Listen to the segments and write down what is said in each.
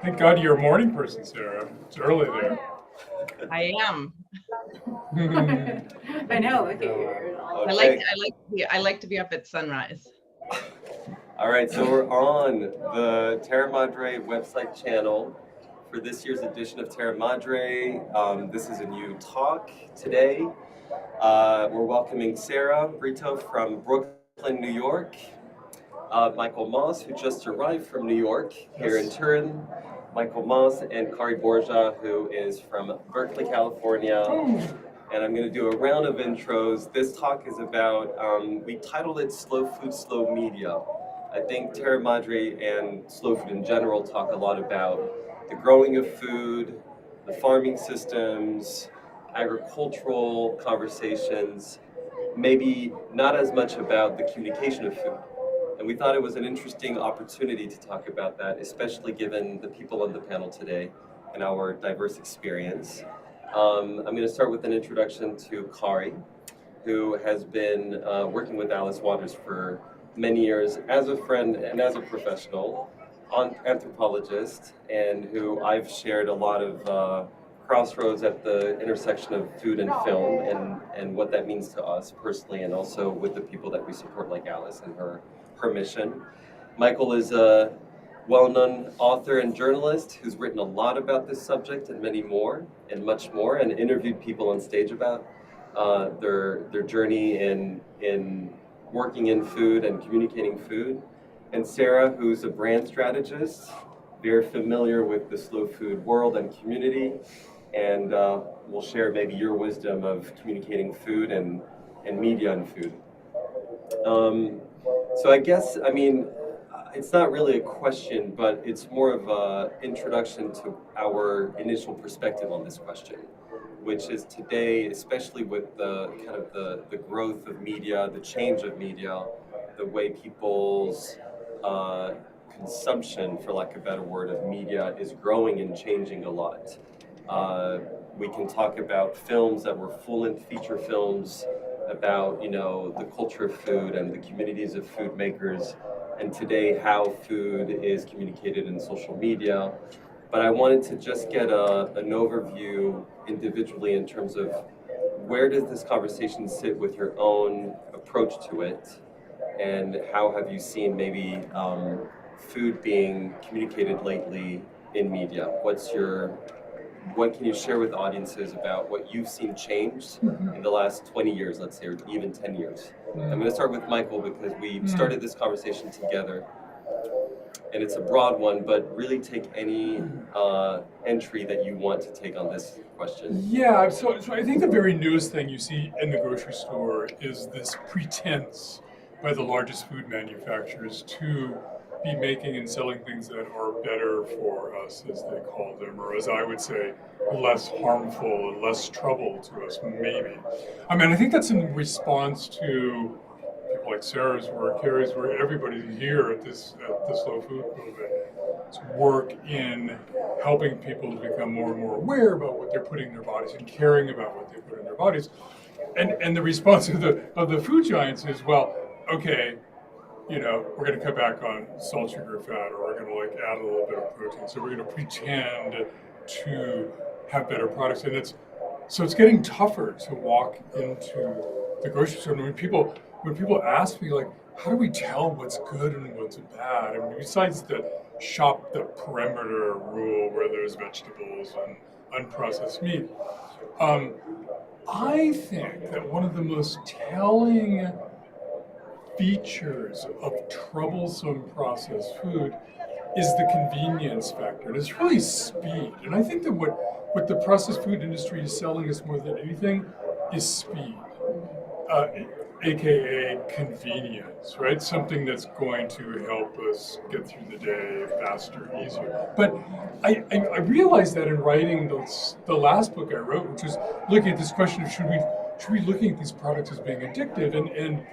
Thank God you're a morning person, Sarah. It's early there. I am. I know. Look at you. Okay. I like to be up at sunrise. All right, so we're on the Terra Madre website channel for this year's edition of Terra Madre. This is a new talk today. We're welcoming Sara Brito from Brooklyn, New York. Michael Moss, who just arrived from New York, here in Turin. Michael Moss and Kari Borja, who is from Berkeley, California. And I'm going to do a round of intros. This talk is about, we titled it Slow Food, Slow Media. I think Terra Madre and slow food in general talk a lot about the growing of food, the farming systems, agricultural conversations, maybe not as much about the communication of food. And we thought it was an interesting opportunity to talk about that, especially given the people on the panel today and our diverse experience. I'm going to start with an introduction to Kari, who has been working with Alice Waters for many years as a friend and as a professional, anthropologist, and who I've shared a lot of crossroads at the intersection of food and film and what that means to us personally and also with the people that we support like Alice and her mission. Michael is a well-known author and journalist who's written a lot about this subject and many more and much more and interviewed people on stage about their journey in working in food and communicating food. And Sara, who's a brand strategist, very familiar with the slow food world and community, and will share maybe your wisdom of communicating food and media and food. So I guess, it's not really a question, but it's more of an introduction to our initial perspective on this question, which is today, especially with the kind of the growth of media, the change of media, the way people's consumption, for lack of a better word, of media is growing and changing a lot. We can talk about films that were full-length feature films about, the culture of food and the communities of food makers, and today how food is communicated in social media. But I wanted to just get an overview individually in terms of where does this conversation sit with your own approach to it, and how have you seen maybe food being communicated lately in media? What can you share with audiences about what you've seen change in the last 20 years, let's say, or even 10 years? I'm going to start with Michael because we started this conversation together, and it's a broad one, but really take any entry that you want to take on this question. Yeah, so I think the very newest thing you see in the grocery store is this pretense by the largest food manufacturers to be making and selling things that are better for us, as they call them, or as I would say, less harmful and less trouble to us, maybe. I think that's in response to people like Sarah's work, Carrie's work, everybody here at the Slow Food Movement, work in helping people to become more and more aware about what they're putting in their bodies and caring about what they put in their bodies. And the response of the food giants is, well, okay, we're going to cut back on salt, sugar, fat, or we're going to add a little bit of protein. So we're going to pretend to have better products, and it's getting tougher to walk into the grocery store. And when people ask me how do we tell what's good and what's bad? Besides the shop the perimeter rule where there's vegetables and unprocessed meat, I think that one of the most telling features of troublesome processed food is the convenience factor. And it's really speed. And I think that what the processed food industry is selling us more than anything is speed, aka convenience, right? Something that's going to help us get through the day faster, easier. But I realized that in writing the last book I wrote, which was looking at this question of should we looking at these products as being addictive, and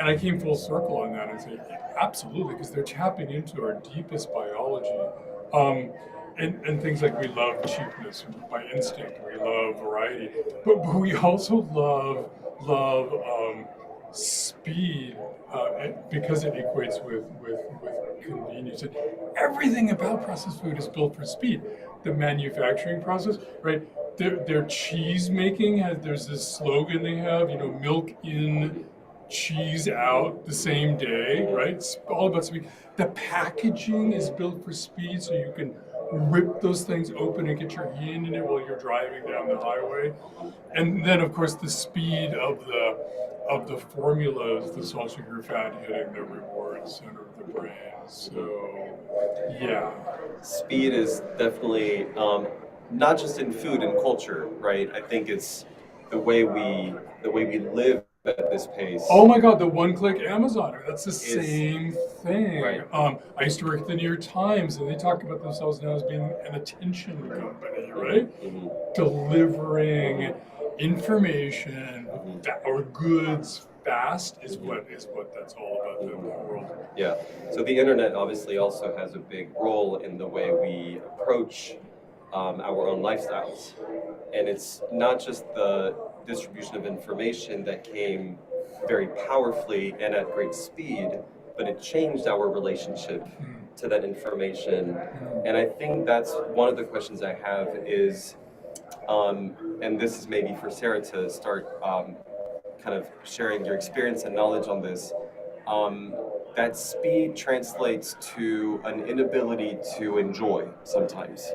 I came full circle on that and said, absolutely, because they're tapping into our deepest biology. And things like we love cheapness by instinct, we love variety, but we also love speed because it equates with convenience. And everything about processed food is built for speed. The manufacturing process, right? Their cheese making there's this slogan they have, milk in, cheese out the same day, right? It's all about speed. The packaging is built for speed, so you can rip those things open and get your hand in it while you're driving down the highway. And then, of course, the speed of the formulas, the salt, sugar, fat hitting the reward center of the brain. So, yeah. Speed is definitely not just in food and culture, right? I think it's the way we live at this pace. Oh my God, the one-click Amazon. That's the same thing. Right. I used to work at the New York Times, and they talk about themselves now as being an attention company, right? Mm-hmm. Delivering information or goods fast is what that's all about in the world. Yeah. So the internet obviously also has a big role in the way we approach our own lifestyles. And it's not just the distribution of information that came very powerfully and at great speed, but it changed our relationship to that information. And I think that's one of the questions I have is, and this is maybe for Sara to start kind of sharing your experience and knowledge on this, that speed translates to an inability to enjoy sometimes.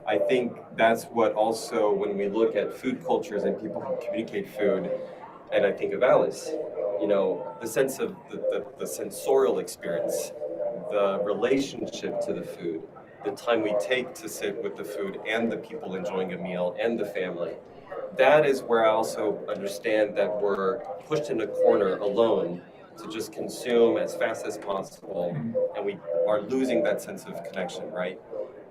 I think that's what also, when we look at food cultures and people who communicate food, and I think of Alice, the sense of the sensorial experience, the relationship to the food, the time we take to sit with the food and the people enjoying a meal and the family. That is where I also understand that we're pushed in a corner alone to just consume as fast as possible, and we are losing that sense of connection, right?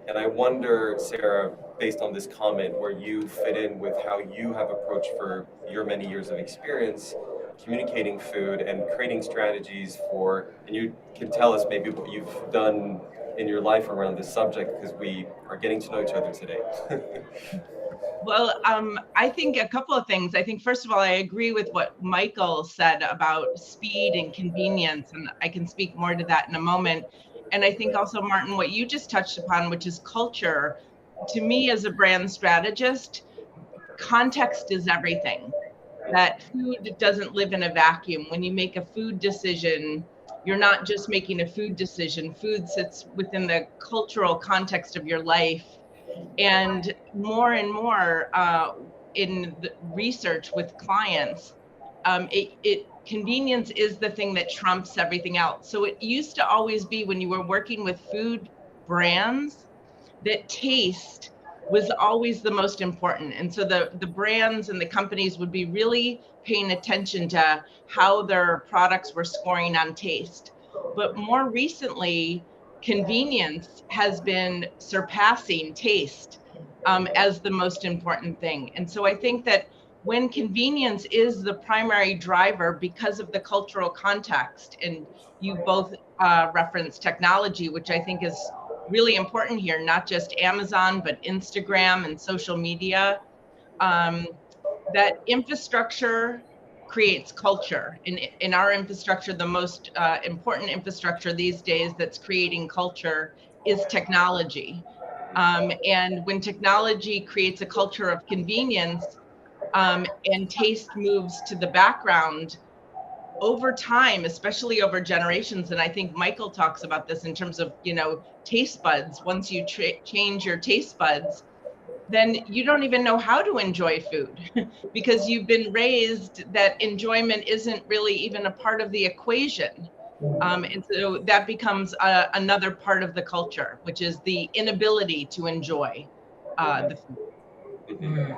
And I wonder, Sara, based on this comment, where you fit in with how you have approached for your many years of experience communicating food and creating strategies and you can tell us maybe what you've done in your life around this subject, because we are getting to know each other today. Well, I think a couple of things. I think, first of all, I agree with what Michael said about speed and convenience, and I can speak more to that in a moment. And I think also, Martin, what you just touched upon, which is culture, to me as a brand strategist, context is everything. That food doesn't live in a vacuum. When you make a food decision, you're not just making a food decision. Food sits within the cultural context of your life. And more in the research with clients, convenience is the thing that trumps everything else. So it used to always be, when you were working with food brands, that taste was always the most important. And so the brands and the companies would be really paying attention to how their products were scoring on taste. But more recently, convenience has been surpassing taste as the most important thing. And so I think that when convenience is the primary driver because of the cultural context, and you both referenced technology, which I think is really important here, not just Amazon, but Instagram and social media, that infrastructure creates culture. In our infrastructure, the most important infrastructure these days that's creating culture is technology. And when technology creates a culture of convenience and taste moves to the background, over time, especially over generations, and I think Michael talks about this in terms of, taste buds. Once you change your taste buds, then you don't even know how to enjoy food because you've been raised that enjoyment isn't really even a part of the equation. And so that becomes another part of the culture, which is the inability to enjoy the food.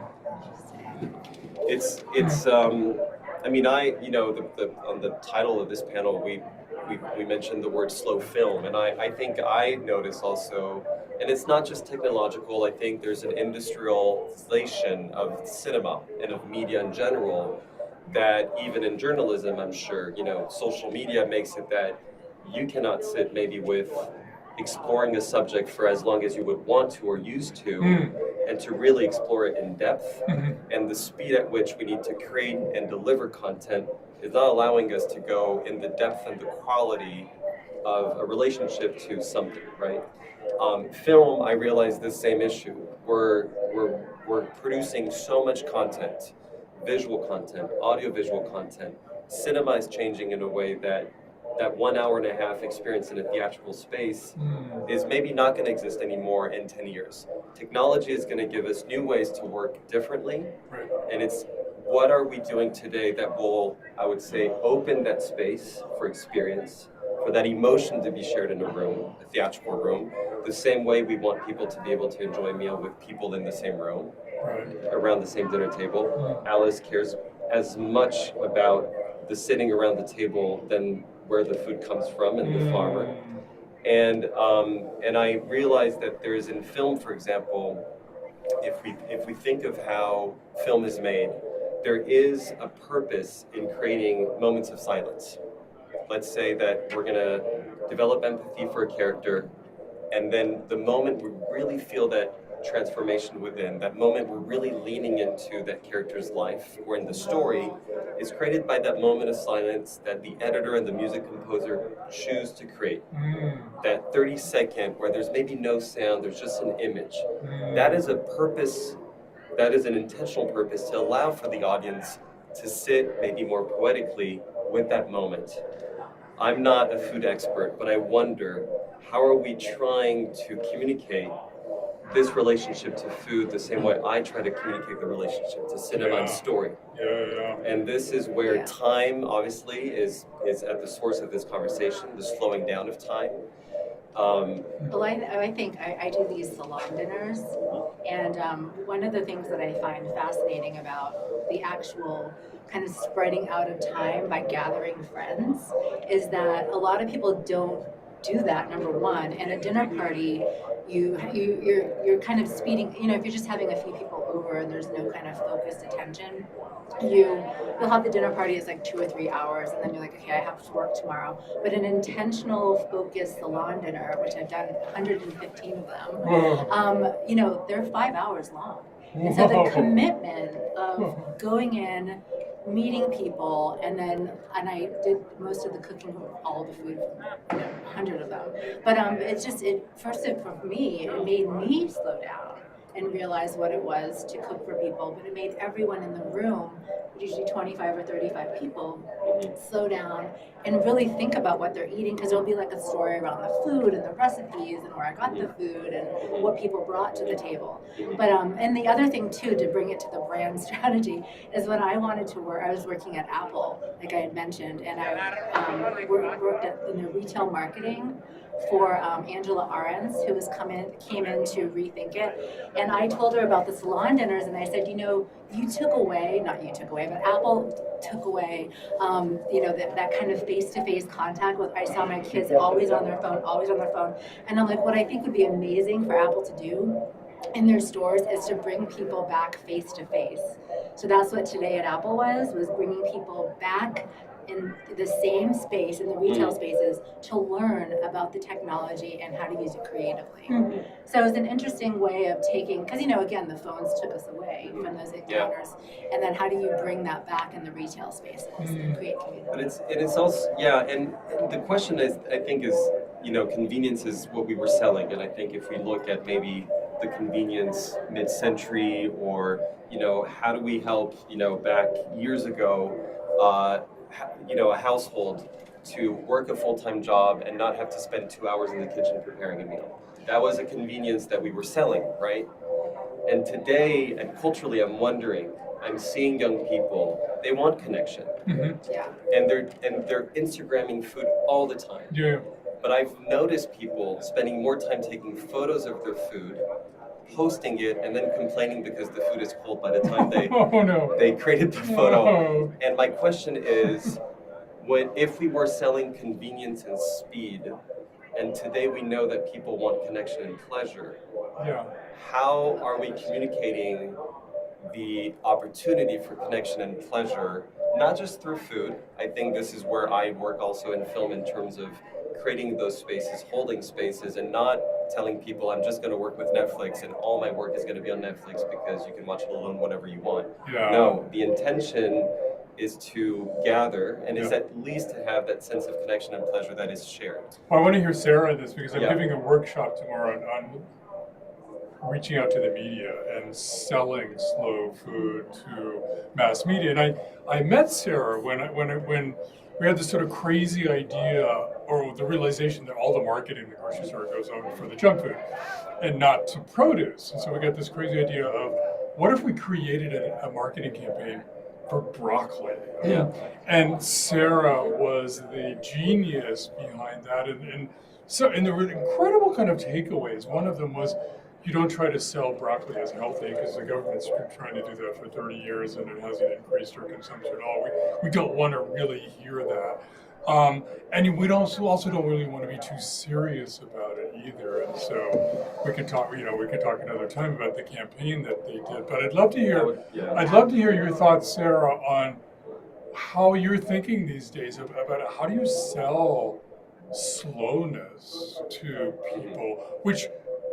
It's I mean, on the title of this panel, we mentioned the word slow film, and I think I notice also, and it's not just technological, I think there's an industrialization of cinema and of media in general, that even in journalism, I'm sure, social media makes it that you cannot sit maybe with exploring a subject for as long as you would want to or used to, and to really explore it in depth. And the speed at which we need to create and deliver content is not allowing us to go in the depth and the quality of a relationship to something, right? Film, I realize this same issue. We're producing so much content, visual content, audiovisual content. Cinema is changing in a way that that 1 hour and a half experience in a theatrical space is maybe not going to exist anymore in 10 years. Technology is going to give us new ways to work differently, Right. and it's what are we doing today that will, I would say, open that space for experience, for that emotion to be shared in a room, a theatrical room, the same way we want people to be able to enjoy a meal with people in the same room, Right. around the same dinner table. Alice cares as much about the sitting around the table than where the food comes from and the farmer. And I realized that there is in film, for example, if we think of how film is made, there is a purpose in creating moments of silence. Let's say that we're going to develop empathy for a character, and then the moment we really feel that transformation within, that moment we're really leaning into that character's life or in the story, is created by that moment of silence that the editor and the music composer choose to create. That 30-second where there's maybe no sound, there's just an image. That is a purpose, that is an intentional purpose to allow for the audience to sit maybe more poetically with that moment. I'm not a food expert, but I wonder, how are we trying to communicate this relationship to food the same way I try to communicate the relationship to cinema and story? And this is where time, obviously, is at the source of this conversation, the slowing down of time. Well, I think I do these salon dinners, and one of the things that I find fascinating about the actual kind of spreading out of time by gathering friends is that a lot of people don't do that. Number one, and a dinner party, you're kind of speeding. You know, if you're just having a few people over and there's no kind of focused attention, you'll have the dinner party is like 2 or 3 hours, and then you're like, okay, I have to work tomorrow. But an intentional, focused salon dinner, which I've done 115 of them, you know, they're 5 hours long. And so the commitment of going in, meeting people, and I did most of the cooking of all the food, 100 of them. But for me, it made me slow down and realize what it was to cook for people. But it made everyone in the room, usually 25 or 35 people, slow down and really think about what they're eating, because there'll be like a story around the food and the recipes and where I got the food and what people brought to the table. But and the other thing too, to bring it to the brand strategy, is when I wanted to work, I was working at Apple, like I had mentioned, and I worked in the retail marketing for Angela Arends, who came in to rethink it. And I told her about the salon dinners, and I said, you know, but Apple took away, that kind of face-to-face contact with, I saw my kids always on their phone. And I'm like, what I think would be amazing for Apple to do in their stores is to bring people back face-to-face. So that's what today at Apple was bringing people back in the same space, in the retail spaces, to learn about the technology and how to use it creatively. So it was an interesting way of taking, because, again, the phones took us away from those encounters. And then how do you bring that back in the retail spaces and create community? But it's also, and the question is, I think, is, convenience is what we were selling. And I think if we look at maybe the convenience mid-century, or, how do we help, back years ago, a household to work a full-time job and not have to spend 2 hours in the kitchen preparing a meal. That was a convenience that we were selling, right? And today, and culturally, I'm seeing young people, they want connection. And they're Instagramming food all the time. But I've noticed people spending more time taking photos of their food, posting it, and then complaining because the food is cold by the time they created the photo. And my question is, if we were selling convenience and speed, and today we know that people want connection and pleasure, how are we communicating the opportunity for connection and pleasure, not just through food? I think this is where I work also in film, in terms of creating those spaces, holding spaces, and not telling people I'm just going to work with Netflix and all my work is going to be on Netflix because you can watch it alone whenever you want. No, the intention is to gather and is at least to have that sense of connection and pleasure that is shared. Well, I want to hear Sara on this because I'm giving a workshop tomorrow on reaching out to the media and selling slow food to mass media. And I met Sara when we had this sort of crazy idea or the realization that all the marketing in the grocery store goes on for the junk food and not to produce. And so we got this crazy idea of what if we created a marketing campaign for broccoli? Yeah. And Sara was the genius behind that. And there were incredible kind of takeaways. One of them was, you don't try to sell broccoli as healthy because the government's been trying to do that for 30 years and it hasn't increased our consumption at all. We don't want to really hear that. And we also don't really want to be too serious about it either. And so we could talk another time about the campaign that they did. But I'd love to hear your thoughts, Sara, on how you're thinking these days about how do you sell slowness to people, which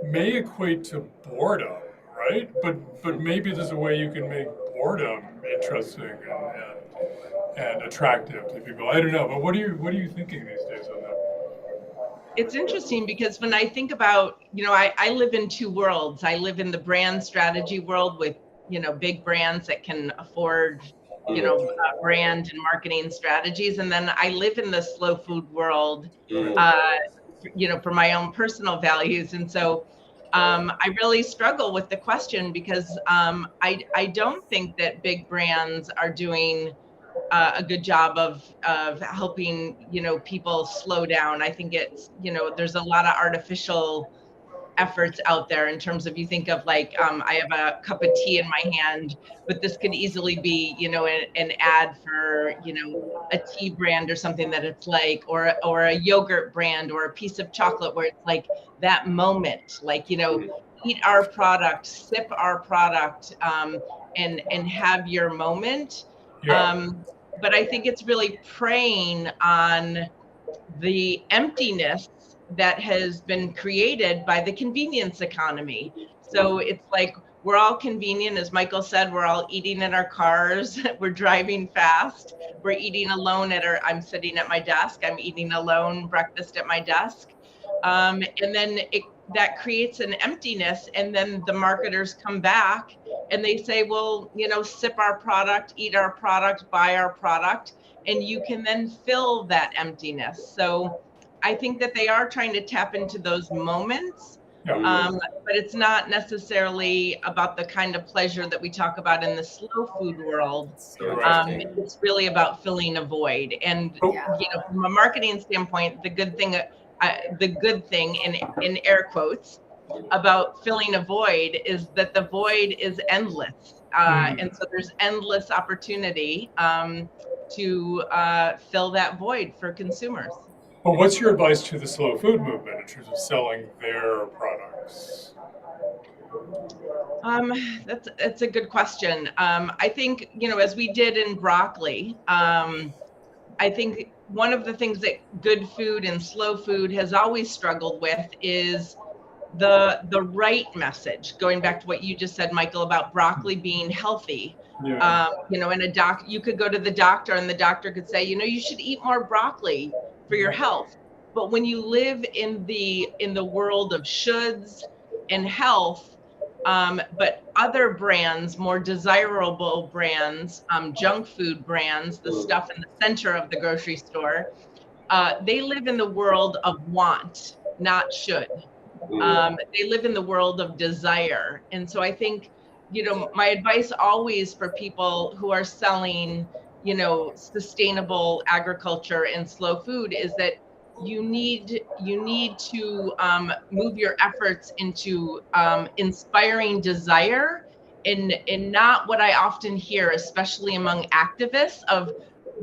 may equate to boredom, right? But maybe there's a way you can make boredom interesting and attractive to people. I don't know, but what are you thinking these days on that? It's interesting because when I think about, I live in two worlds. I live in the brand strategy world with, big brands that can afford, brand and marketing strategies. And then I live in the slow food world, for my own personal values. And so I really struggle with the question because I don't think that big brands are doing a good job of helping, people slow down. I think it's, there's a lot of artificial efforts out there in terms of, you think of like, I have a cup of tea in my hand, but this could easily be, an ad for, a tea brand or something that it's like, or a yogurt brand or a piece of chocolate where it's like that moment, like, eat our product, sip our product, and have your moment. Yeah. But I think it's really preying on the emptiness that has been created by the convenience economy. So it's like, we're all convenient, as Michael said, we're all eating in our cars, we're driving fast, we're eating alone I'm sitting at my desk, I'm eating alone breakfast at my desk. And then that creates an emptiness, and then the marketers come back and they say, well, sip our product, eat our product, buy our product, and you can then fill that emptiness. So I think that they are trying to tap into those moments, but it's not necessarily about the kind of pleasure that we talk about in the slow food world. It's really about filling a void. And from a marketing standpoint, the good thing in air quotes about filling a void is that the void is endless, and so there's endless opportunity to fill that void for consumers. Well, what's your advice to the slow food movement in terms of selling their products? That's a good question. I think, as we did in broccoli, I think one of the things that good food and slow food has always struggled with is the right message. Going back to what you just said, Michael, about broccoli being healthy. You could go to the doctor and the doctor could say, you should eat more broccoli for your health. But when you live in the world of shoulds and health, but other brands, more desirable brands, junk food brands, the stuff in the center of the grocery store, they live in the world of want, not should. They live in the world of desire. And so I think, my advice always for people who are selling, sustainable agriculture and slow food is that you need to move your efforts into inspiring desire and not what I often hear, especially among activists, of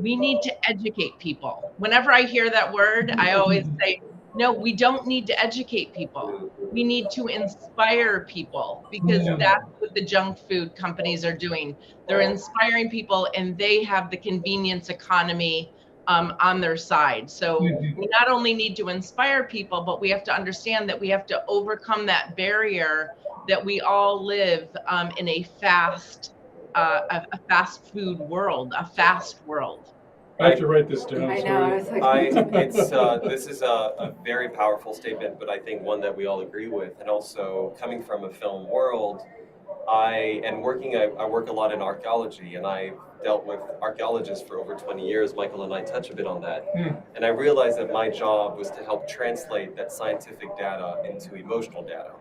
we need to educate people. Whenever I hear that word, I always say, no, we don't need to educate people. We need to inspire people, because that's what the junk food companies are doing. They're inspiring people, and they have the convenience economy on their side. So we not only need to inspire people, but we have to understand that we have to overcome that barrier that we all live in a fast a fast food world, a fast world. I have to write this down. I know. I was like, This is a very powerful statement, but I think one that we all agree with. And also, coming from a film world, I work a lot in archaeology, and I've dealt with archaeologists for over 20 years. Michael and I touch a bit on that. And I realized that my job was to help translate that scientific data into emotional data.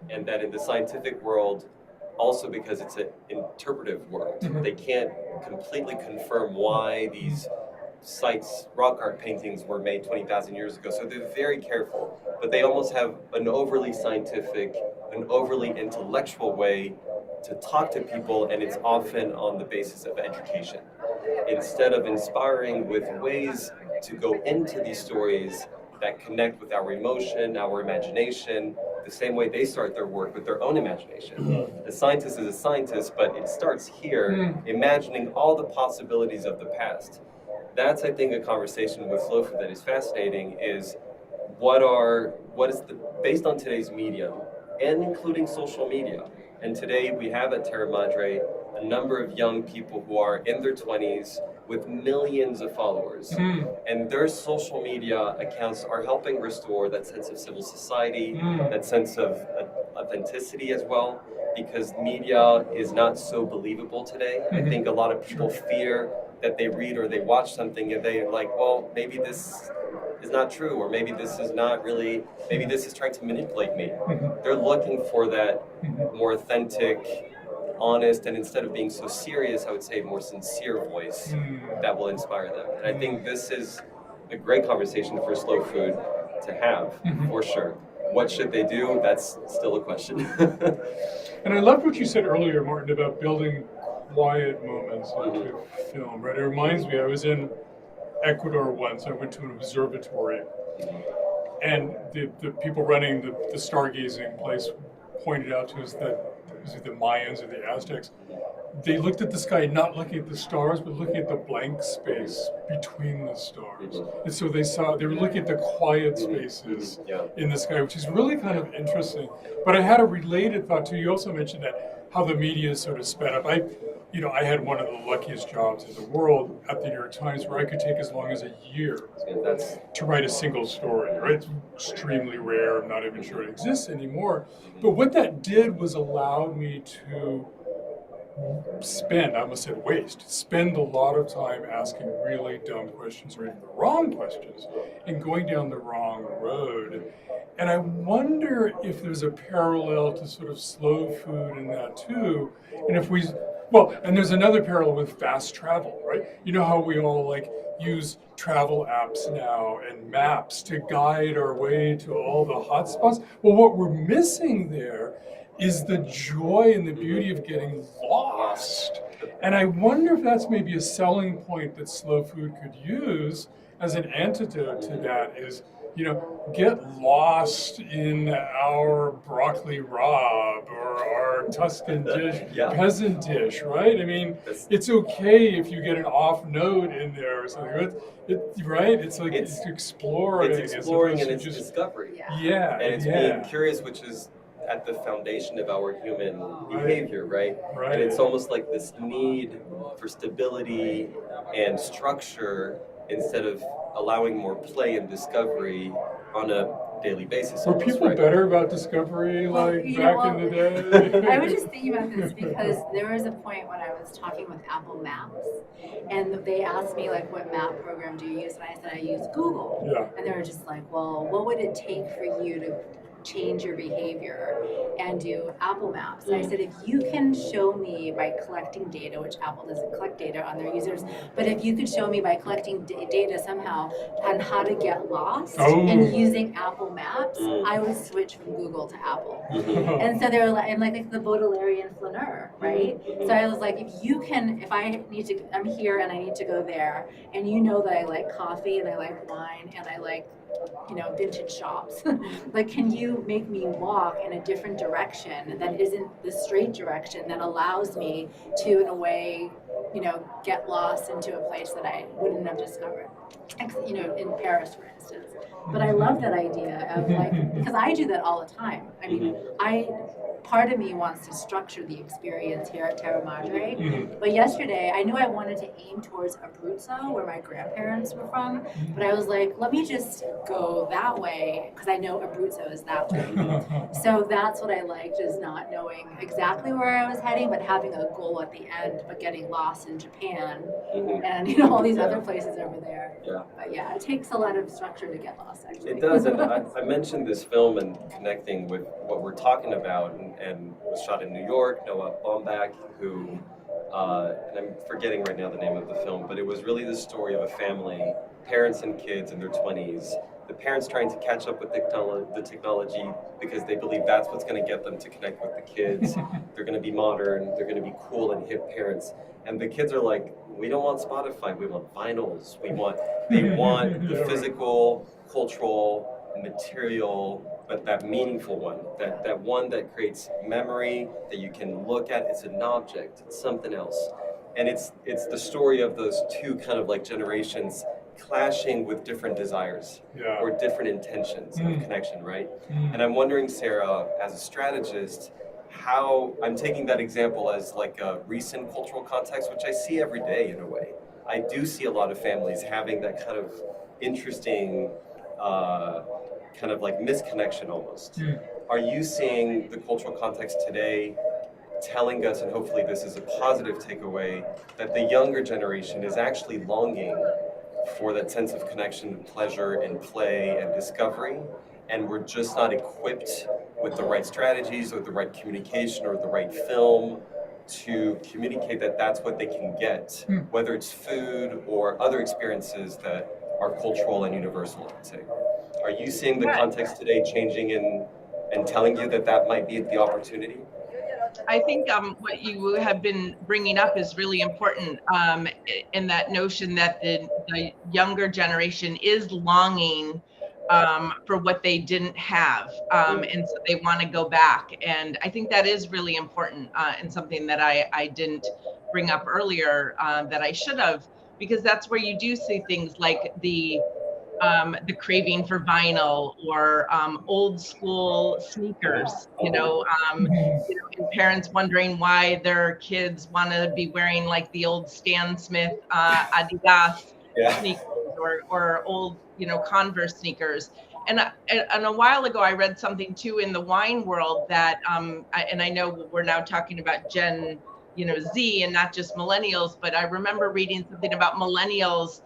And that in the scientific world, also because it's an interpretive world, they can't completely confirm why these sites, rock art paintings were made 20,000 years ago. So they're very careful, but they almost have an overly scientific, an overly intellectual way to talk to people, and it's often on the basis of education. Instead of inspiring with ways to go into these stories that connect with our emotion, our imagination, the same way they start their work with their own imagination. The scientist is a scientist, but it starts here, imagining all the possibilities of the past. That's, I think, a conversation with Slow Food that is fascinating, is based on today's medium, and including social media. And today we have at Terra Madre a number of young people who are in their 20s with millions of followers. And their social media accounts are helping restore that sense of civil society, that sense of authenticity as well, because media is not so believable today. I think a lot of people fear that they read or they watch something and they're like, well, maybe this is not true, or maybe this is not really, maybe this is trying to manipulate me. They're looking for that more authentic, honest, and instead of being so serious, I would say more sincere voice that will inspire them. And I think this is a great conversation for Slow Food to have, for sure. What should they do? That's still a question. And I loved what you said earlier, Martin, about building quiet moments into film, right? It reminds me, I was in Ecuador once. I went to an observatory, and the people running the stargazing place pointed out to us that was it the Mayans or the Aztecs, they looked at the sky not looking at the stars, but looking at the blank space between the stars. And so they were looking at the quiet spaces in the sky, which is really kind of interesting. But I had a related thought too. You also mentioned that how the media is sort of sped up. I had one of the luckiest jobs in the world at the New York Times, where I could take as long as a year to write a single story, right? It's extremely rare. I'm not even sure it exists anymore. But what that did was allow me to spend a lot of time asking really dumb questions, or even the wrong questions, and going down the wrong road. And I wonder if there's a parallel to sort of Slow Food in that too. And and there's another parallel with fast travel, right? You know how we all use travel apps now and maps to guide our way to all the hotspots? Well, what we're missing there is the joy and the beauty of getting lost. And I wonder if that's maybe a selling point that Slow Food could use as an antidote to that, is, get lost in our broccoli rabe or our Tuscan dish, peasant dish, right? I mean, it's okay if you get an off note in there or something, right? It's exploring. It's exploring and it's discovery. Yeah. And it's being curious, which is at the foundation of our human behavior, right? And it's almost like this need for stability and structure instead of allowing more play and discovery on a daily basis. Were people better about discovery back in the day? I was just thinking about this because there was a point when I was talking with Apple Maps, and they asked me what map program do you use, and I said I use Google. And they were just like, well, what would it take for you to change your behavior and do Apple Maps? And I said, if you can show me by collecting data, which Apple doesn't collect data on their users, but if you could show me by collecting data somehow on how to get lost and using Apple Maps, I would switch from Google to Apple. And so they were like the Baudelaire flaneur, right? So I was like, I'm here and I need to go there, and that I like coffee and I like wine and I like vintage shops. Can you make me walk in a different direction that isn't the straight direction that allows me to, in a way, get lost into a place that I wouldn't have discovered, in Paris, for instance. But I love that idea of because I do that all the time. I mean, part of me wants to structure the experience here at Terra Madre. But yesterday, I knew I wanted to aim towards Abruzzo, where my grandparents were from. But I was like, let me just go that way, because I know Abruzzo is that way. So that's what I liked, is not knowing exactly where I was heading, but having a goal at the end, but getting lost in Japan and all these other places over there. But yeah, it takes a lot of structure to get lost, actually. It does, and I mentioned this film and connecting with what we're talking about, and was shot in New York. Noah Baumbach, who, and I'm forgetting right now the name of the film, but it was really the story of a family, parents and kids in their 20s. The parents trying to catch up with the technology because they believe that's what's going to get them to connect with the kids. They're going to be modern, they're going to be cool and hip parents. And the kids are like, we don't want Spotify, we want vinyls. They want the physical, cultural, material, but that meaningful one, that one that creates memory, that you can look at. It's an object, it's something else. And it's the story of those two kind of like generations clashing with different desires or different intentions of connection, right? And I'm wondering, Sara, as a strategist, how I'm taking that example as like a recent cultural context, which I see every day in a way. I do see a lot of families having that kind of interesting kind of like misconnection almost. Are you seeing the cultural context today telling us, and hopefully this is a positive takeaway, that the younger generation is actually longing for that sense of connection, pleasure, and play and discovery, and we're just not equipped with the right strategies or the right communication or the right film to communicate that that's what they can get, whether it's food or other experiences that are cultural and universal, I'd say. Are you seeing the context today changing and telling you that that might be the opportunity? I think what you have been bringing up is really important, in that notion that the younger generation is longing for what they didn't have, and so they want to go back. And I think that is really important, and something that I didn't bring up earlier, that I should have, because that's where you do see things like the craving for vinyl, or old school sneakers, and parents wondering why their kids want to be wearing like the old Stan Smith Adidas sneakers, or old, Converse sneakers. And a while ago, I read something too in the wine world that, and I know we're now talking about Gen, Z, and not just millennials, but I remember reading something about millennials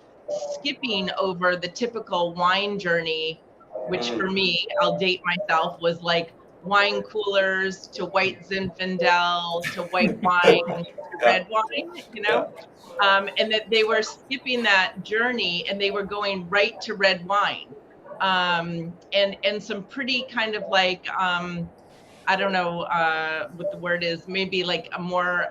skipping over the typical wine journey, which for me, I'll date myself, was like wine coolers to white Zinfandel to white wine to red wine, and that they were skipping that journey and they were going right to red wine, and some pretty kind of like, I don't know what the word is, maybe like a more,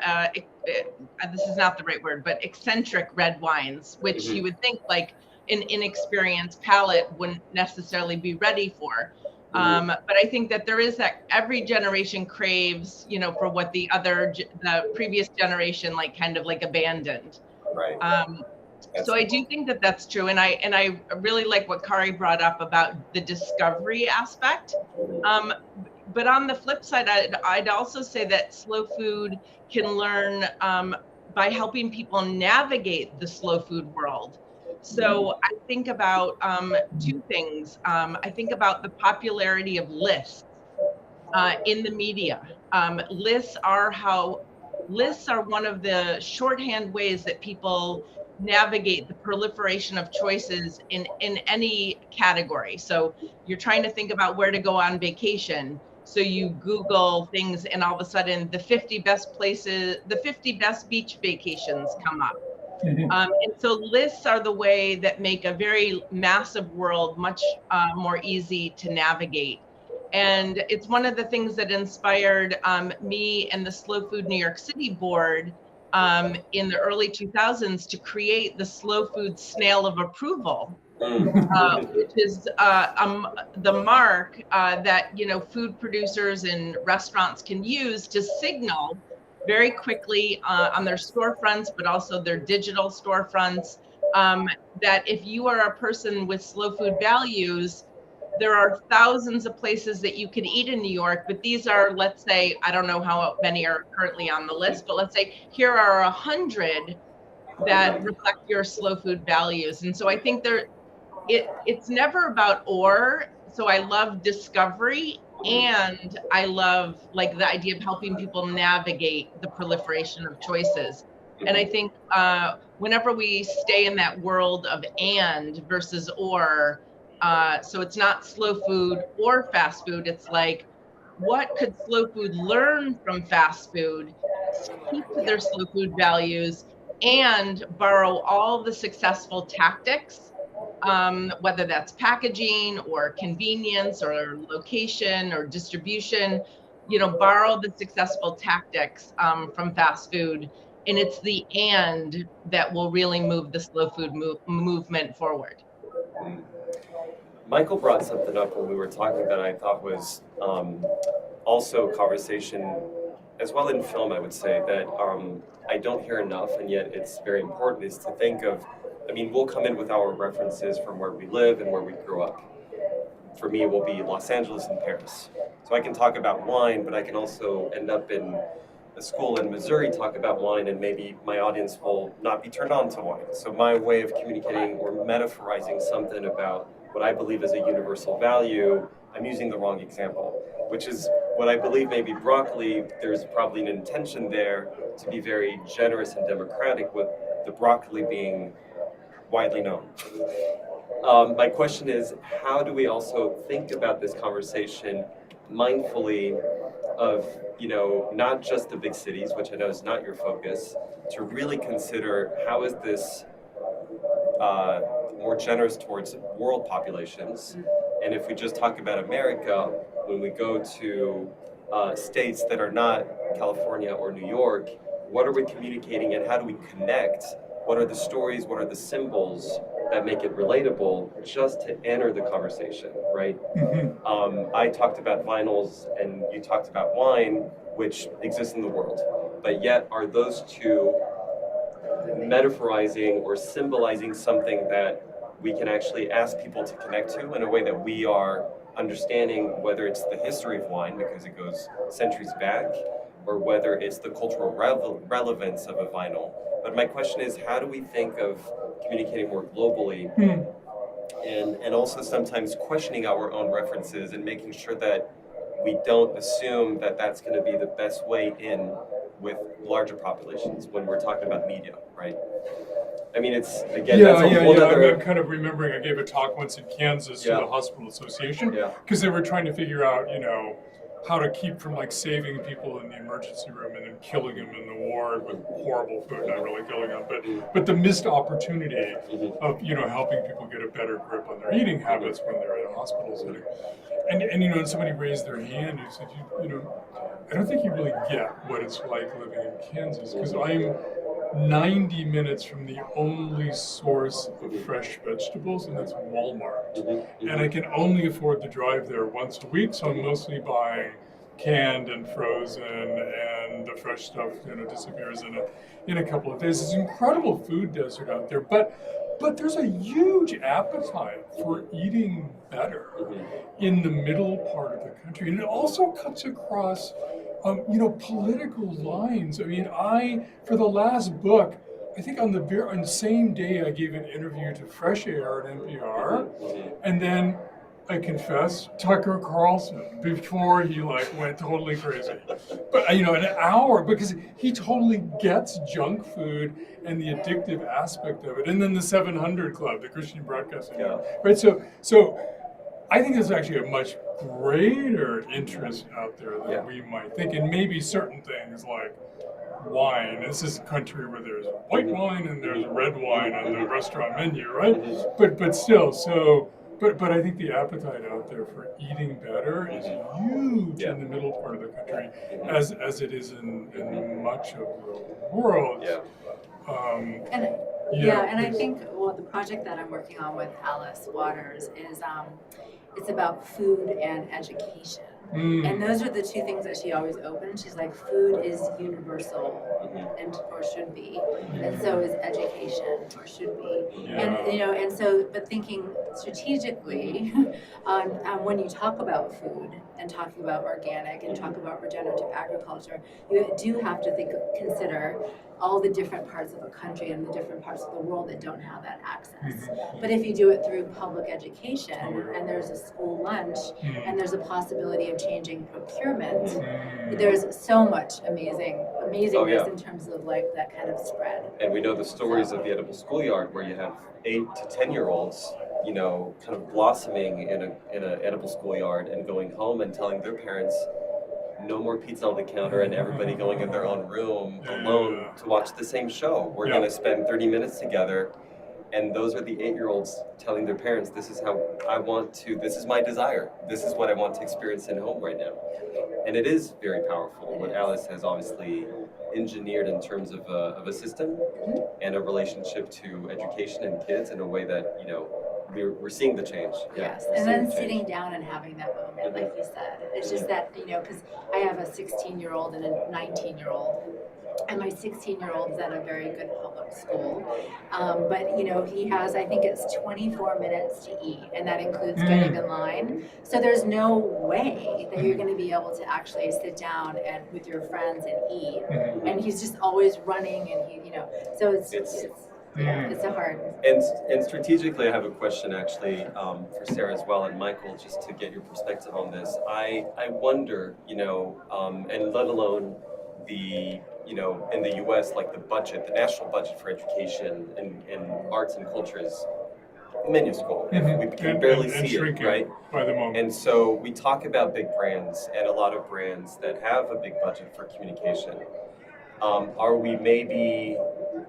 this is not the right word, but eccentric red wines, which you would think like an inexperienced palate wouldn't necessarily be ready for. But I think that there is that every generation craves, for what the previous generation like kind of like abandoned. Right. So I do think that that's true, and I really like what Kari brought up about the discovery aspect. But on the flip side, I'd also say that slow food can learn by helping people navigate the slow food world. So I think about two things. I think about the popularity of lists in the media. Lists are one of the shorthand ways that people navigate the proliferation of choices in any category. So you're trying to think about where to go on vacation. So you Google things, and all of a sudden the 50 best beach vacations come up. And so lists are the way that make a very massive world much more easy to navigate. And it's one of the things that inspired me and the Slow Food New York City board in the early 2000s to create the Slow Food Snail of Approval, which is the mark that food producers and restaurants can use to signal very quickly on their storefronts, but also their digital storefronts, that if you are a person with slow food values, there are thousands of places that you can eat in New York, but these are, let's say, I don't know how many are currently on the list, but let's say here are 100 that reflect your slow food values. And so I think it's never about or. So I love discovery, and I love like the idea of helping people navigate the proliferation of choices. And I think whenever we stay in that world of and versus or, so it's not slow food or fast food, it's like, what could slow food learn from fast food, keep to their slow food values, and borrow all the successful tactics, whether that's packaging or convenience or location or distribution, borrow the successful tactics from fast food. And it's the and that will really move the slow food movement forward. Michael brought something up when we were talking that I thought was also a conversation, as well in film, I would say, that I don't hear enough, and yet it's very important, is to think of, we'll come in with our references from where we live and where we grew up. For me, it will be Los Angeles and Paris. So I can talk about wine, but I can also end up in a school in Missouri, talk about wine, and maybe my audience will not be turned on to wine. So my way of communicating or metaphorizing something about what I believe is a universal value, I'm using the wrong example, which is what I believe maybe broccoli, there's probably an intention there to be very generous and democratic, with the broccoli being widely known. My question is, how do we also think about this conversation mindfully of, not just the big cities, which I know is not your focus, to really consider how is this more generous towards world populations? And if we just talk about America, when we go to states that are not California or New York, what are we communicating and how do we connect? What are the stories, what are the symbols that make it relatable just to enter the conversation, right? Mm-hmm. I talked about vinyls and you talked about wine, which exists in the world, but yet are those two metaphorizing or symbolizing something that we can actually ask people to connect to in a way that we are understanding, whether it's the history of wine because it goes centuries back, or whether it's the cultural relevance of a vinyl. But my question is, how do we think of communicating more globally and also sometimes questioning our own references and making sure that we don't assume that that's going to be the best way in with larger populations when we're talking about media, right? It's, again, that's a whole other... I'm kind of remembering I gave a talk once in Kansas to the hospital association because they were trying to figure out, how to keep from saving people in the emergency room and then killing them in the ward with horrible food, not really killing them, but the missed opportunity of, helping people get a better grip on their eating habits when they're in a hospital setting. And somebody raised their hand and said, I don't think you really get what it's like living in Kansas because I'm 90 minutes from the only source of fresh vegetables, and that's Walmart. And I can only afford to drive there once a week, so I'm mostly buying canned and frozen, and the fresh stuff disappears in a couple of days. It's an incredible food desert out there, but there's a huge appetite for eating better in the middle part of the country, and it also cuts across political lines. For the last book, I think on the same day I gave an interview to Fresh Air at NPR, and then I confess, Tucker Carlson, before he went totally crazy. But an hour, because he totally gets junk food and the addictive aspect of it. And then the 700 Club, the Christian Broadcasting Network. Right, so I think there's actually a much greater interest out there than we might think, and maybe certain things like wine. This is a country where there's white wine and there's red wine on the restaurant menu, right? But still, but I think the appetite out there for eating better is huge in the middle part of the country, as it is in much of the world. And I think the project that I'm working on with Alice Waters is it's about food and education. And those are the two things that she always opens. She's like, food is universal or should be, and so is education or should be. And but thinking strategically, when you talk about food and talking about organic and talk about regenerative agriculture, you do have to consider all the different parts of a country and the different parts of the world that don't have that access. But if you do it through public education and there's a school lunch and there's a possibility of changing procurement, there's so much amazingness in terms of like that kind of spread. And we know the stories of the edible schoolyard where you have 8 to 10-year-olds, you know, kind of blossoming in an edible schoolyard and going home and telling their parents, no more pizza on the counter and everybody going in their own room alone to watch the same show. We're going to spend 30 minutes together. And those are the 8-year-olds telling their parents, this is how I want to, this is my desire. This is what I want to experience in home right now. And it is very powerful what Alice has obviously engineered in terms of a system and a relationship to education and kids in a way that, you know, we're seeing the change. Yes, and then sitting down and having that moment, like you said. It's just that, you know, because I have a 16-year-old and a 19-year-old. And my 16-year-old is at a very good public school. But, you know, he has, I think it's 24 minutes to eat, and that includes getting in line. So there's no way that you're going to be able to actually sit down and with your friends and eat. And he's just always running, and he, you know, so it's a hard. And strategically, I have a question actually for Sara as well, and Michael, just to get your perspective on this. I wonder, you know, and let alone the, you know, in the U.S., like the budget, the national budget for education and arts and culture is minuscule. We can barely see it, right? By the moment. And so we talk about big brands and a lot of brands that have a big budget for communication. Are we maybe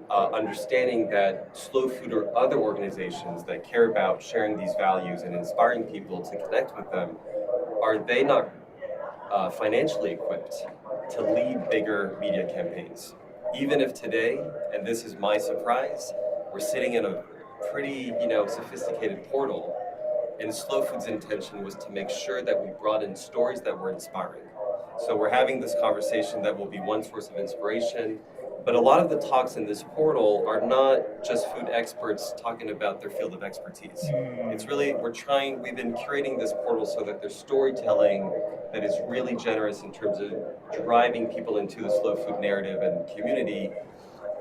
understanding that Slow Food or other organizations that care about sharing these values and inspiring people to connect with them, are they not financially equipped to lead bigger media campaigns? Even if today, and this is my surprise, we're sitting in a pretty, you know, sophisticated portal, and Slow Food's intention was to make sure that we brought in stories that were inspiring. So we're having this conversation that will be one source of inspiration, but a lot of the talks in this portal are not just food experts talking about their field of expertise. It's really, we've been curating this portal so that there's storytelling that is really generous in terms of driving people into the slow food narrative and community.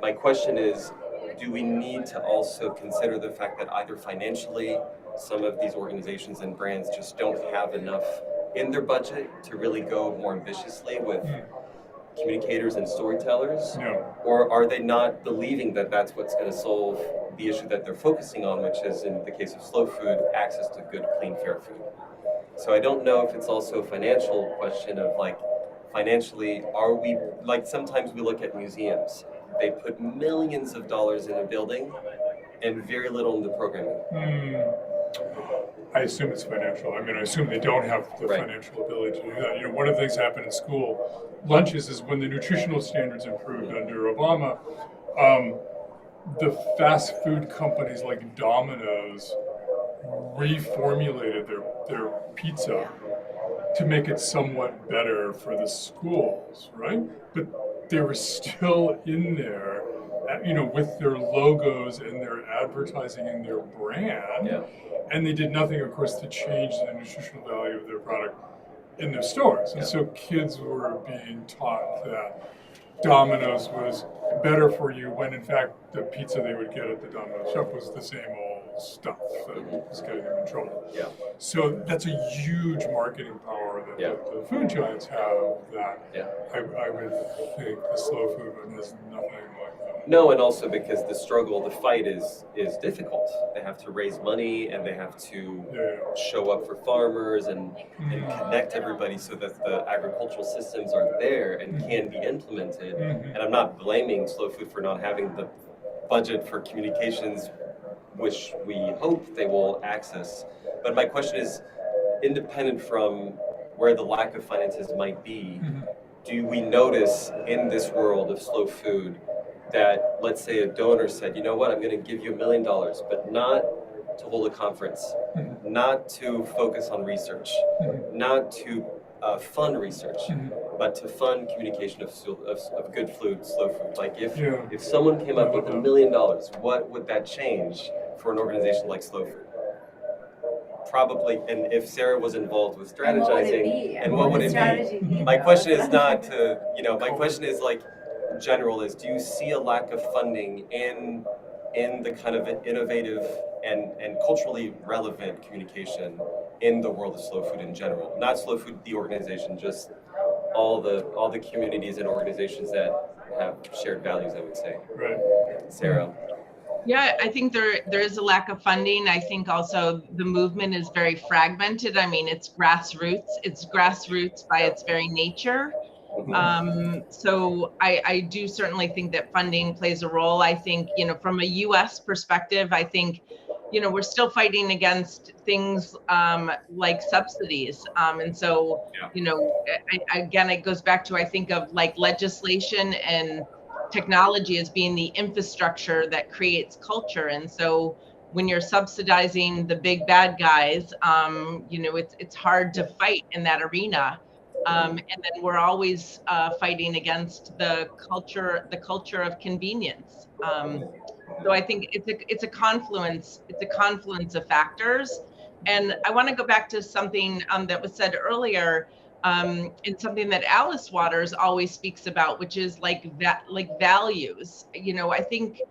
My question is, do we need to also consider the fact that either financially, some of these organizations and brands just don't have enough in their budget to really go more ambitiously with communicators and storytellers? Or are they not believing that that's what's going to solve the issue that they're focusing on, which is, in the case of slow food, access to good, clean, fair food? So I don't know if it's also a financial question of, like, financially, are we, like, sometimes we look at museums, they put millions of dollars in a building and very little in the programming. I assume it's financial. I mean, I assume they don't have the financial ability to do that. You know, one of the things that happened in school lunches is when the nutritional standards improved under Obama, the fast food companies like Domino's reformulated their pizza to make it somewhat better for the schools, right? But they were still in there, you know, with their logos and their advertising and their brand. And they did nothing, of course, to change the nutritional value of their product in their stores. And so kids were being taught that Domino's was better for you when, in fact, the pizza they would get at the Domino's shop was the same old stuff that was getting them in trouble. So that's a huge marketing power that the food giants have that I would think the slow food one has nothing like that. No, and also because the struggle, the fight is difficult. They have to raise money and they have to show up for farmers and connect everybody so that the agricultural systems are there and can be implemented. And I'm not blaming Slow Food for not having the budget for communications, which we hope they will access. But my question is, independent from where the lack of finances might be, do we notice in this world of slow food that, let's say, a donor said, you know what, I'm going to give you $1 million, but not to hold a conference, not to focus on research, not to fund research, but to fund communication of good food, slow food. Like if someone came up with $1 million, what would that change for an organization like Slow Food? probably, and if Sara was involved with And what would it strategizing, be? and what would it strategy be? be, My though? question is not to, my question is like general is, do you see a lack of funding in the kind of innovative and culturally relevant communication in the world of slow food in general? Not slow food, the organization, just all the communities and organizations that have shared values, I would say. Right. Sara. Yeah, I think there is a lack of funding. I think also the movement is very fragmented. I mean, it's grassroots. It's grassroots by its very nature. So I do certainly think that funding plays a role. I think, from a US perspective, I think, we're still fighting against things like subsidies. And so, again, it goes back to, I think of like legislation and technology as being the infrastructure that creates culture. And so when you're subsidizing the big bad guys, it's hard to fight in that arena. And then we're always fighting against the culture of convenience. So I think it's a confluence of factors. And I want to go back to something that was said earlier, and something that Alice Waters always speaks about, which is like values. I think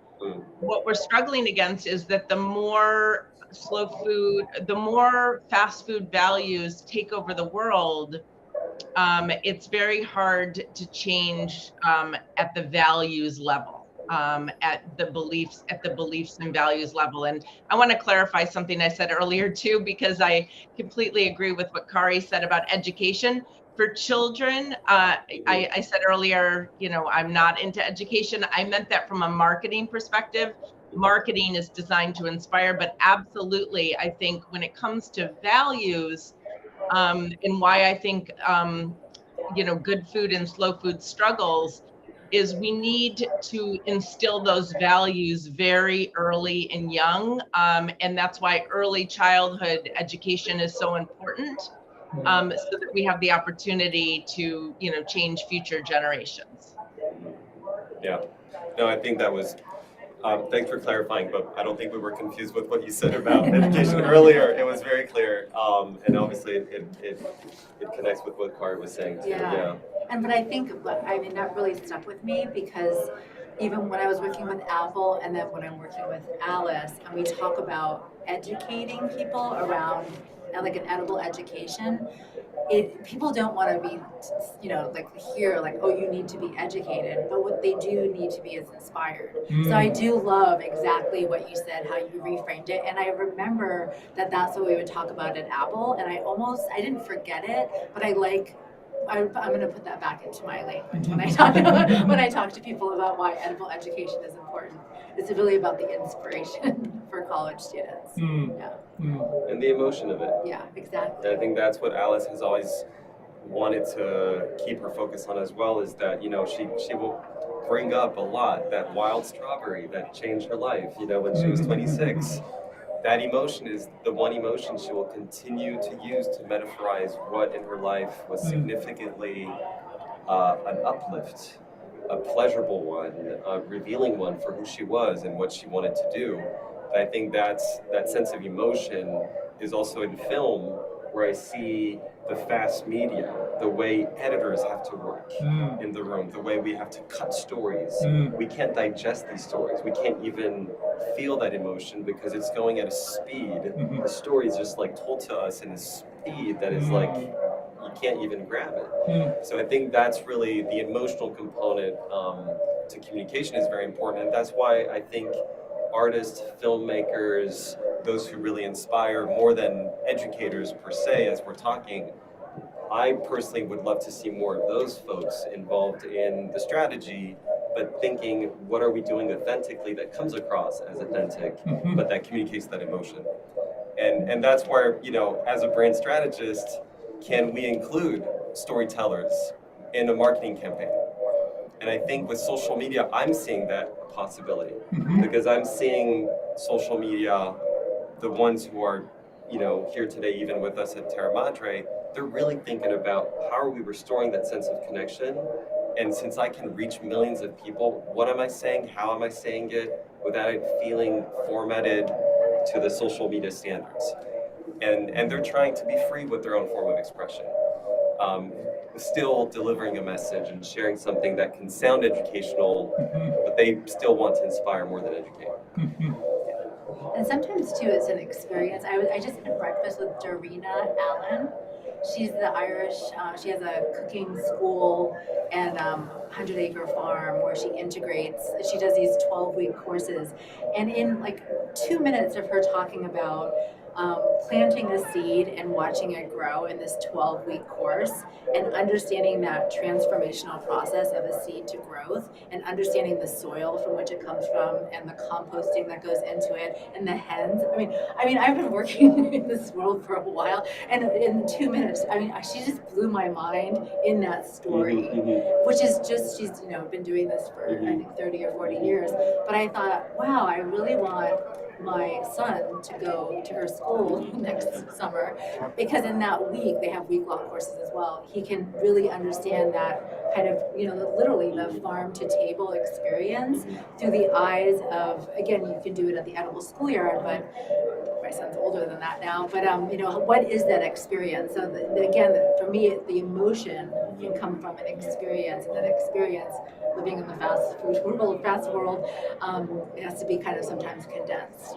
what we're struggling against is that the more fast food values take over the world, it's very hard to change at the values level. At the beliefs and values level. And I want to clarify something I said earlier too, because I completely agree with what Kari said about education. For children, I said earlier, I'm not into education. I meant that from a marketing perspective. Marketing is designed to inspire, but absolutely, I think when it comes to values, and why I think, good food and slow food struggles, is we need to instill those values very early and young. And that's why early childhood education is so important, so that we have the opportunity to, change future generations. Yeah. No, I think that was, thanks for clarifying, but I don't think we were confused with what you said about education earlier. It was very clear. And obviously it connects with what Kari was saying too. Yeah. But I think, that really stuck with me, because even when I was working with Apple and then when I'm working with Alice, and we talk about educating people around like an edible education, people don't want to be, hear like, oh, you need to be educated, but what they do need to be is inspired. So I do love exactly what you said, how you reframed it, and I remember that's what we would talk about at Apple, and I didn't forget it, but I'm going to put that back into my language when I talk to people about why edible education is important. It's really about the inspiration for college students. Yeah. And the emotion of it. Yeah, exactly. And I think that's what Alice has always wanted to keep her focus on as well, is that, she will bring up a lot that wild strawberry that changed her life, when she was 26. That emotion is the one emotion she will continue to use to metaphorize what in her life was significantly an uplift, a pleasurable one, a revealing one for who she was and what she wanted to do. And I think that sense of emotion is also in film, where I see the fast media, the way editors have to work in the room, the way we have to cut stories. We can't digest these stories. We can't even feel that emotion because it's going at a speed. The story is just like told to us in a speed that is like, you can't even grab it. So I think that's really the emotional component to communication is very important. And that's why I think artists, filmmakers, those who really inspire more than educators per se, as we're talking, I personally would love to see more of those folks involved in the strategy, but thinking, what are we doing authentically that comes across as authentic, but that communicates that emotion? And that's where, as a brand strategist, can we include storytellers in a marketing campaign? And I think with social media, I'm seeing that possibility, because I'm seeing social media, the ones who are, here today, even with us at Terra Madre, they're really thinking about how are we restoring that sense of connection. And since I can reach millions of people, what am I saying? How am I saying it without it feeling formatted to the social media standards? and they're trying to be free with their own form of expression. Still delivering a message and sharing something that can sound educational, but they still want to inspire more than educate. And sometimes too, it's an experience. I just had breakfast with Darina Allen. She's the Irish. She has a cooking school and 100-acre farm where she integrates. She does these 12-week courses, and in like 2 minutes of her talking about planting a seed and watching it grow in this 12-week course, and understanding that transformational process of a seed to growth, and understanding the soil from which it comes from, and the composting that goes into it, and the hens. I mean, I've been working in this world for a while, and in 2 minutes, she just blew my mind in that story, which is just, she's been doing this for I think 30 or 40 years. But I thought, wow, I really want my son to go to her school next summer, because in that week, they have week-long courses as well. He can really understand that kind of, literally the farm to table experience through the eyes of, again, you can do it at the edible schoolyard, but my son's older than that now, but what is that experience? So again, for me, the emotion can come from an experience, and that experience, living in the fast world, it has to be kind of sometimes condensed.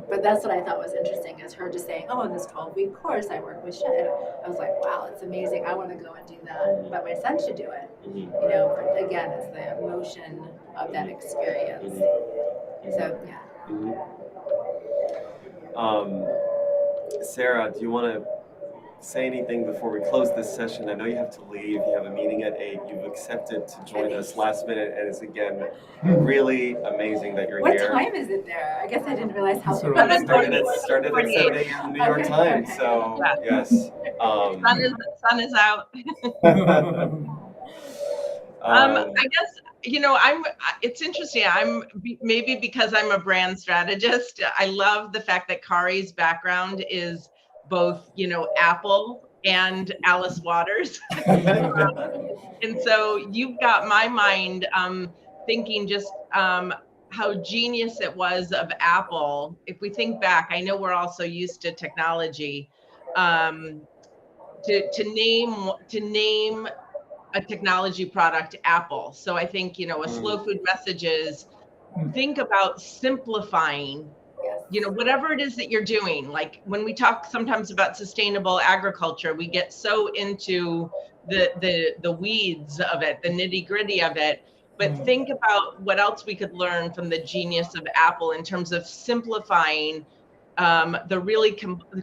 But that's what I thought was interesting, is her just saying, oh, in this 12-week course, I work with shit. I was like, wow, it's amazing. I want to go and do that, but my son should do it. But again, it's the emotion of that experience. So, yeah. Sara, do you want to say anything before we close this session? I know you have to leave. You have a meeting at 8. You've accepted to join us last minute, and it's again really amazing that you're here. What time is it there? I guess I didn't realize how. It started at 7 a.m. New York time. Okay. So yes. Sun is out. I guess, it's interesting. Maybe because I'm a brand strategist, I love the fact that Kari's background is both, Apple and Alice Waters. And so you've got my mind thinking just how genius it was of Apple. If we think back, I know we're all so used to technology, to name a technology product Apple. So I think, a slow food messages, think about simplifying, whatever it is that you're doing. Like when we talk sometimes about sustainable agriculture, we get so into the weeds of it, the nitty gritty of it. But think about what else we could learn from the genius of Apple in terms of simplifying the really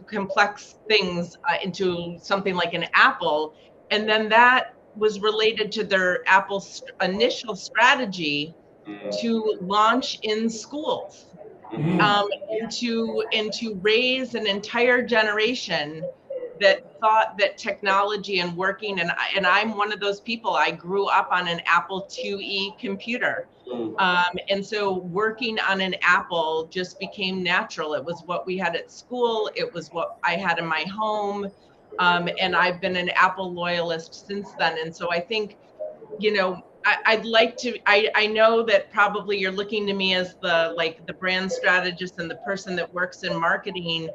complex things into something like an apple. And then that was related to their Apple's initial strategy to launch in schools, and to raise an entire generation that thought that technology and working, and I'm one of those people. I grew up on an Apple IIe computer. And so working on an Apple just became natural. It was what we had at school. It was what I had in my home. And I've been an Apple loyalist since then. And so I think, I'd like to, I know that probably you're looking to me as the brand strategist and the person that works in marketing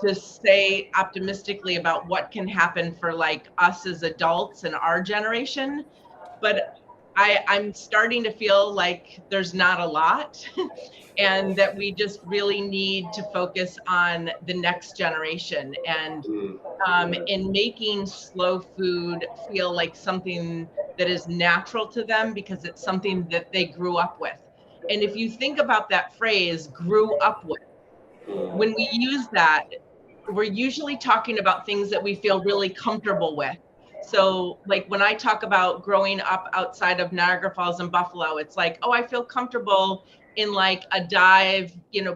to say optimistically about what can happen for us as adults and our generation. But I'm starting to feel like there's not a lot and that we just really need to focus on the next generation and in making slow food feel like something that is natural to them because it's something that they grew up with. And if you think about that phrase, grew up with, when we use that, we're usually talking about things that we feel really comfortable with. So when I talk about growing up outside of Niagara Falls and Buffalo, it's like, oh, I feel comfortable in a dive,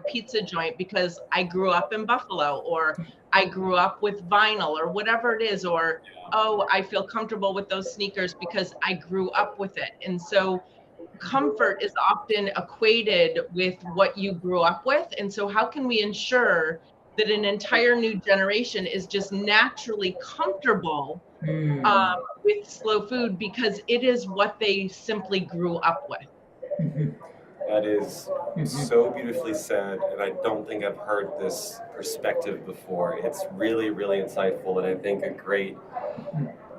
pizza joint because I grew up in Buffalo, or I grew up with vinyl, or whatever it is, or, oh, I feel comfortable with those sneakers because I grew up with it. And so comfort is often equated with what you grew up with. And so how can we ensure that an entire new generation is just naturally comfortable with slow food because it is what they simply grew up with? That is so beautifully said, and I don't think I've heard this perspective before. It's really, really insightful, and I think a great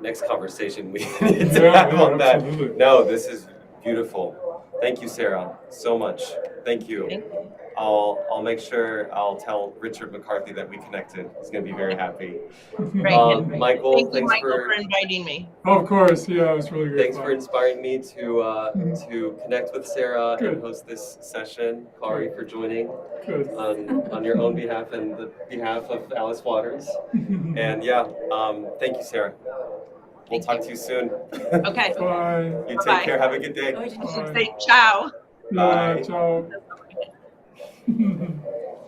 next conversation we need to have on that. Absolutely. No, this is beautiful. Thank you, Sara, so much. Thank you. Thank you. I'll make sure I'll tell Richard McCarthy that we connected. He's going to be very happy. Great. Michael, Thank you, thanks Michael, for inviting me. Of course, yeah, it was really great. Thanks for inspiring me to connect with Sara and host this session. Kari, for joining on your own behalf and the behalf of Alice Waters. And yeah, thank you, Sara. We'll talk to you soon. Okay. Bye. You take care. Have a good day. I should say ciao. Yeah, Bye. ciao.